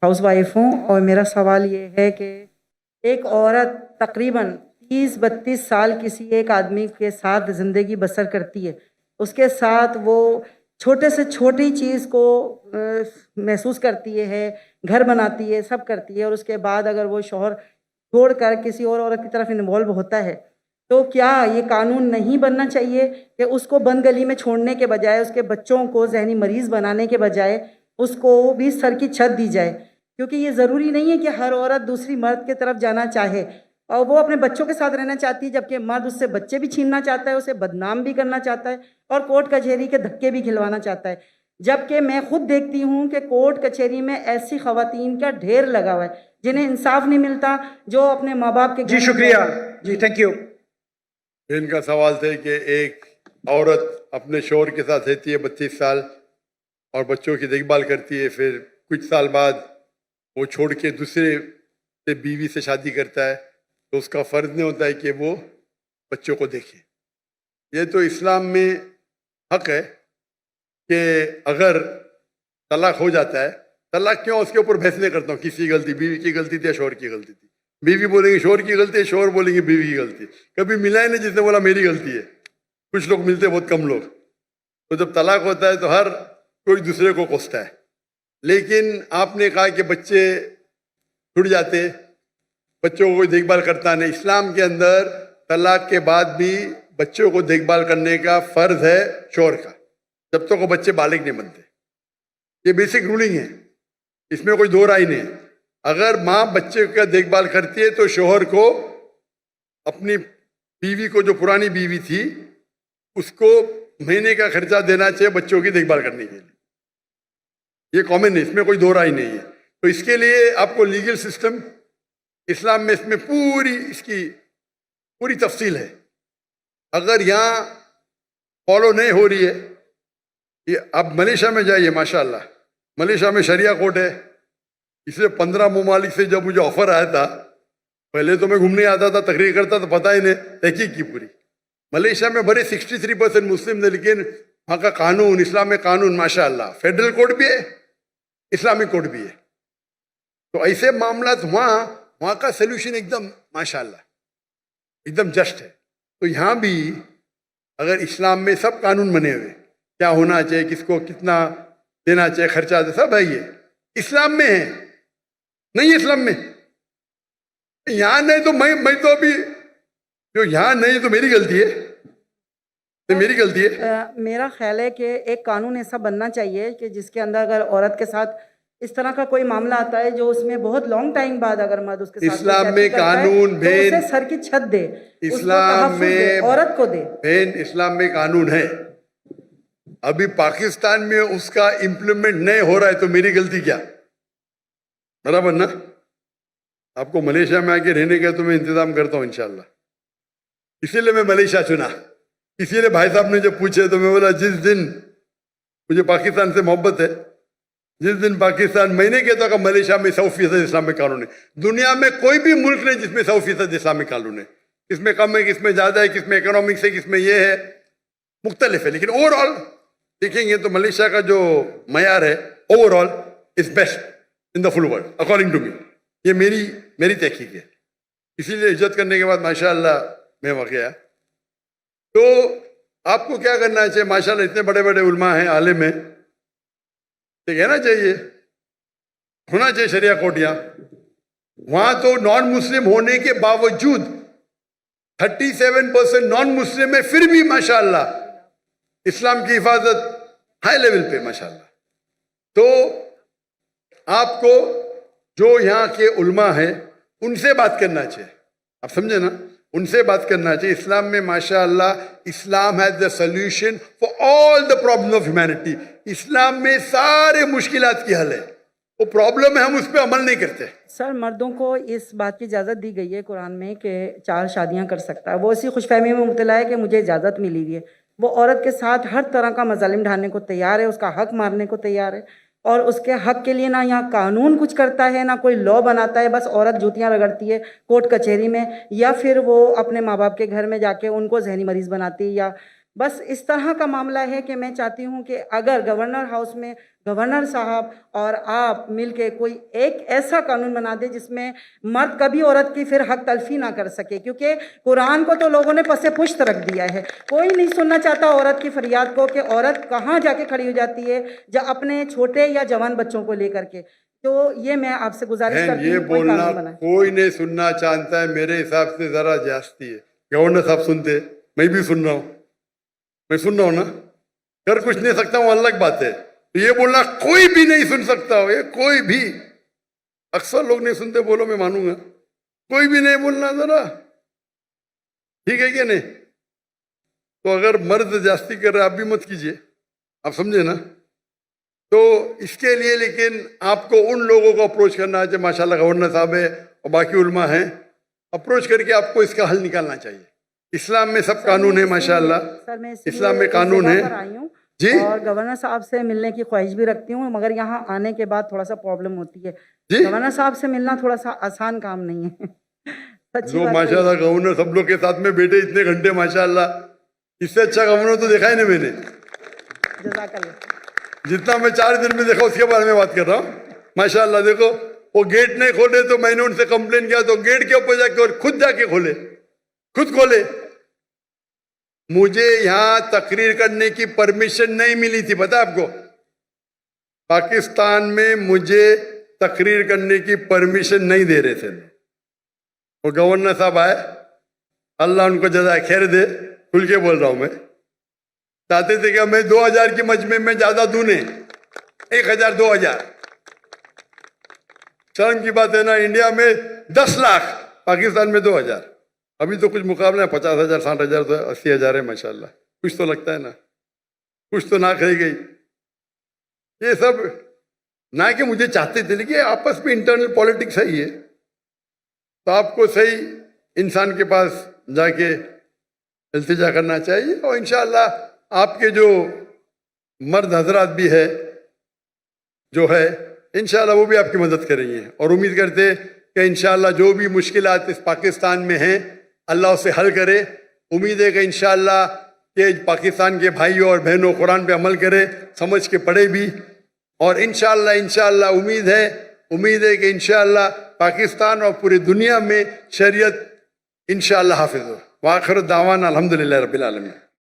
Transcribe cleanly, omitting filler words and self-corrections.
House wife हूँ और मेरा सवाल ये है कि एक औरत तकरीबन 30-32 साल किसी एक आदमी के साथ ज़िंदगी बसर करती है, उसके साथ वो छोटे से छोटी चीज़ को महसूस करती है, घर बनाती है, सब करती है, और उसके बाद अगर वो शौहर छोड़कर किसी और औरत की तरफ इन्वॉल्व होता है, तो क्या ये कानून नहीं बनना चाहिए कि उसको बंद गली में छोड़ने के बजाय, उसके बच्चों को जहनी मरीज़ बनाने के बजाय उसको भी सर की छत दी जाए? क्योंकि ये ज़रूरी नहीं है कि हर औरत दूसरी मर्द की तरफ जाना चाहे, और वो अपने बच्चों के साथ रहना चाहती है, जबकि मर्द उससे बच्चे भी छीनना चाहता है, उसे बदनाम भी करना चाहता है और कोर्ट कचहरी के धक्के भी खिलवाना चाहता है। जबकि मैं खुद देखती हूँ कि कोर्ट कचहरी में ऐसी खवातीन का ढेर लगा हुआ है जिन्हें इंसाफ नहीं मिलता, जो अपने माँ बाप के जी शुक्रिया जी, थैंक यू। इनका सवाल थे कि एक औरत अपने शौहर के साथ रहती है 32 साल और बच्चों की देखभाल करती है, फिर कुछ साल बाद वो छोड़ के दूसरे से बीवी से शादी करता है, तो उसका फ़र्ज नहीं होता है कि वो बच्चों को देखे। ये तो इस्लाम में हक है कि अगर तलाक हो जाता है, तलाक क्यों, उसके ऊपर बहस नहीं करता हूँ किसी की गलती, बीवी की गलती थी या शौहर की गलती थी। बीवी बोलेंगे शौहर की गलती है, शौहर बोलेंगे बीवी की गलती। कभी मिला ही नहीं जिसने बोला मेरी गलती है। कुछ लोग मिलते, बहुत कम लोग। तो जब तलाक होता है तो हर कोई दूसरे को कोसता है। लेकिन आपने कहा कि बच्चे छूट जाते, बच्चों को कोई देखभाल करता नहीं। इस्लाम के अंदर तलाक के बाद भी बच्चों को देखभाल करने का फ़र्ज है शौहर का, जब तक वो बच्चे बालिग नहीं बनते। ये बेसिक रूलिंग है, इसमें कोई दो राय नहीं है। अगर माँ बच्चे का देखभाल करती है तो शौहर को अपनी बीवी को, जो पुरानी बीवी थी, उसको महीने का खर्चा देना चाहिए बच्चों की देखभाल करने के लिए। ये कॉमन है, इसमें कोई दो राय नहीं है। तो इसके लिए आपको लीगल सिस्टम इस्लाम में, इसमें पूरी इसकी पूरी तफसील है। अगर यहाँ फॉलो नहीं हो रही है, ये आप मलेशिया में जाइए, माशाल्लाह मलेशिया में शरिया कोर्ट है। इसलिए 15 ममालिक से जब मुझे ऑफर आया था, पहले तो मैं घूमने आता था, तकरीर करता, तो पता ही नहीं, तहकीक की पूरी। मलेशिया में बड़े 63% मुस्लिम थे, लेकिन वहाँ का कानून, इस्लामिक कानून माशाल्लाह, फेडरल कोर्ट भी है, इस्लामिक कोर्ट भी है। तो ऐसे मामला वहाँ का सोल्यूशन एकदम माशाल्लाह एकदम जस्ट है। तो यहाँ भी अगर इस्लाम में सब कानून बने हुए, क्या होना चाहिए, किसको कितना देना चाहिए, खर्चा सब है, ये इस्लाम में है। नहीं इस्लाम में यहाँ नहीं, तो मैं तो अभी जो यहाँ नहीं तो मेरी गलती है, तो मेरी गलती है। मेरा ख्याल है कि एक कानून ऐसा बनना चाहिए कि जिसके अंदर अगर औरत के साथ इस तरह का कोई मामला आता है, जो उसमें बहुत लॉन्ग टाइम बाद अगर मर्द उसके साथ इस्लाम में कानून तो उसे सर की छत दे, इस्लाम में औरत को दे। इस्लाम में कानून है। अभी पाकिस्तान में उसका इम्प्लीमेंट नहीं हो रहा है, तो मेरी गलती क्या? बराबर ना? आपको मलेशिया में आके रहने का तो मैं इंतजाम करता हूँ इंशाल्लाह। इसीलिए मैं मलेशिया चुना। इसीलिए भाई साहब ने जब पूछे तो मैं बोला, जिस दिन मुझे पाकिस्तान से मोहब्बत है, जिस दिन पाकिस्तान, मैंने कहता कि मलेशिया में 100% इस्लामिक कानून है। दुनिया में कोई भी मुल्क नहीं जिसमें 100% इस्लामिक कानून है। किसमें कम है, किसमें ज़्यादा है, किसमें इकोनॉमिक्स है, किसमें ये है, मुख्तलिफ है। लेकिन ओवरऑल देखेंगे तो मलेशिया का जो मयार है overall is best in the full world according to me. ये मेरी तहकीक है। इसीलिए इज्जत करने के बाद माशाल्लाह मैं वहाँ गया। तो आपको क्या करना चाहिए? माशाल्लाह इतने बड़े बड़े उलमा हैं, आलिम हैं, तो कहना चाहिए, होना चाहिए शरिया कोर्ट यहाँ। वहाँ तो नॉन मुस्लिम होने के बावजूद 37% नॉन मुस्लिम है, फिर भी माशाल्लाह इस्लाम की हिफाजत हाई लेवल पे माशाल्लाह। तो आपको जो यहाँ के उलमा है उनसे बात करना चाहिए, आप समझे ना, उनसे बात करना चाहिए। इस्लाम में माशाअल्लाह, Islam has the solution for all the problem of humanity. Islam में सारे मुश्किलात की हल है। वो प्रॉब्लम है, हम उस पर अमल नहीं करते। सर, मर्दों को इस बात की इजाज़त दी गई है कुरान में कि 4 शादियां कर सकता है। वो इसी खुशफहमी में मुब्तला है कि मुझे इजाज़त मिली हुई है। वो औरत के साथ हर तरह का मजालिम ढालने को तैयार है, उसका हक मारने को तैयार है, और उसके हक के लिए ना यहाँ कानून कुछ करता है, ना कोई लॉ बनाता है। बस औरत जूतियाँ रगड़ती है कोर्ट कचहरी में, या फिर वो अपने माँ बाप के घर में जाके उनको जहनी मरीज़ बनाती है, या بس اس طرح کا معاملہ ہے کہ میں چاہتی ہوں کہ اگر گورنر ہاؤس میں گورنر صاحب اور آپ مل کے کوئی ایک ایسا قانون بنا دے جس میں مرد کبھی عورت کی پھر حق تلفی نہ کر سکے، کیونکہ قرآن کو تو لوگوں نے پس پشت رکھ دیا ہے، کوئی نہیں سننا چاہتا عورت کی فریاد کو کہ عورت کہاں جا کے کھڑی ہو جاتی ہے جب اپنے چھوٹے یا جوان بچوں کو لے کر کے۔ تو یہ میں آپ سے گزارش کرتی یہ ہوں کوئی بولنا قانون بنائے۔ کوئی نہیں سننا چاہتا ہے، میرے حساب سے ذرا جاستی ہے۔ گورنر صاحب سنتے، میں بھی سن رہا ہوں، میں سن رہا ہوں نا، کر کچھ نہیں سکتا ہوں الگ بات ہے، یہ بولنا کوئی بھی نہیں سن سکتا ہو، یہ کوئی بھی، اکثر لوگ نہیں سنتے، بولو میں مانوں گا، کوئی بھی نہیں بولنا ذرا، ٹھیک ہے کہ نہیں؟ تو اگر مرد جاستی کر رہے آپ بھی مت کیجئے، آپ سمجھے نا؟ تو اس کے لیے لیکن آپ کو ان لوگوں کو اپروچ کرنا ہے، ماشاءاللہ گورنر صاحب ہے اور باقی علماء ہیں، اپروچ کر کے آپ کو اس کا حل نکالنا چاہیے۔ اسلام میں سب قانون ہے ماشاءاللہ، اسلام میں قانون ہے جی، اور گورنر صاحب سے ملنے کی خواہش بھی رکھتی ہوں، مگر یہاں آنے کے بعد تھوڑا سا پرابلم ہوتی ہے، جی گورنر صاحب سے ملنا تھوڑا سا آسان کام نہیں ہے، سچی جو بات ہے۔ ماشاءاللہ گورنر سب لوگ کے ساتھ میں بیٹھے اتنے گھنٹے، ماشاءاللہ اس سے اچھا گورنر تو دیکھا ہی نہیں میں نے، جزاک اللہ۔ جتنا میں 4 دن میں دیکھا اس کے بارے میں بات کر رہا ہوں۔ ماشاءاللہ دیکھو وہ گیٹ نہیں کھولے تو میں نے ان سے کمپلین کیا تو گیٹ کے اوپر جا کے اور خود جا کے کھولے، خود کھولے۔ مجھے یہاں تقریر کرنے کی پرمیشن نہیں ملی تھی، پتہ آپ کو؟ پاکستان میں مجھے تقریر کرنے کی پرمیشن نہیں دے رہے تھے۔ وہ گورنر صاحب آئے، اللہ ان کو جزائے خیر دے، کھل کے بول رہا ہوں میں، چاہتے تھے کہ میں 2000 کی مجمع میں زیادہ دوں نہیں، 1000 2000، شرم کی بات ہے نا، انڈیا میں 10 لاکھ، پاکستان میں 2000، ابھی تو کچھ مقابلہ ہے، 50,000 60,000 تو 80,000 ہے ماشاءاللہ، کچھ تو لگتا ہے نا، کچھ تو ناک رہ گئی۔ یہ سب نہ کہ مجھے چاہتے تھے، لیکن آپس میں انٹرنل پالیٹکس ہے یہ، تو آپ کو صحیح انسان کے پاس جا کے التجا کرنا چاہیے، اور انشاءاللہ آپ کے جو مرد حضرات بھی ہے جو ہے انشاءاللہ وہ بھی آپ کی مدد کریں گے، اور امید کرتے کہ انشاءاللہ جو بھی مشکلات اس پاکستان میں ہیں اللہ اسے حل کرے۔ امید ہے کہ انشاءاللہ کہ پاکستان کے بھائیوں اور بہنوں قرآن پہ عمل کرے، سمجھ کے پڑھے بھی، اور انشاءاللہ امید ہے کہ انشاءاللہ پاکستان اور پوری دنیا میں شریعت انشاءاللہ حافظ ہو۔ وآخر دعوانا الحمدللہ رب العالمین۔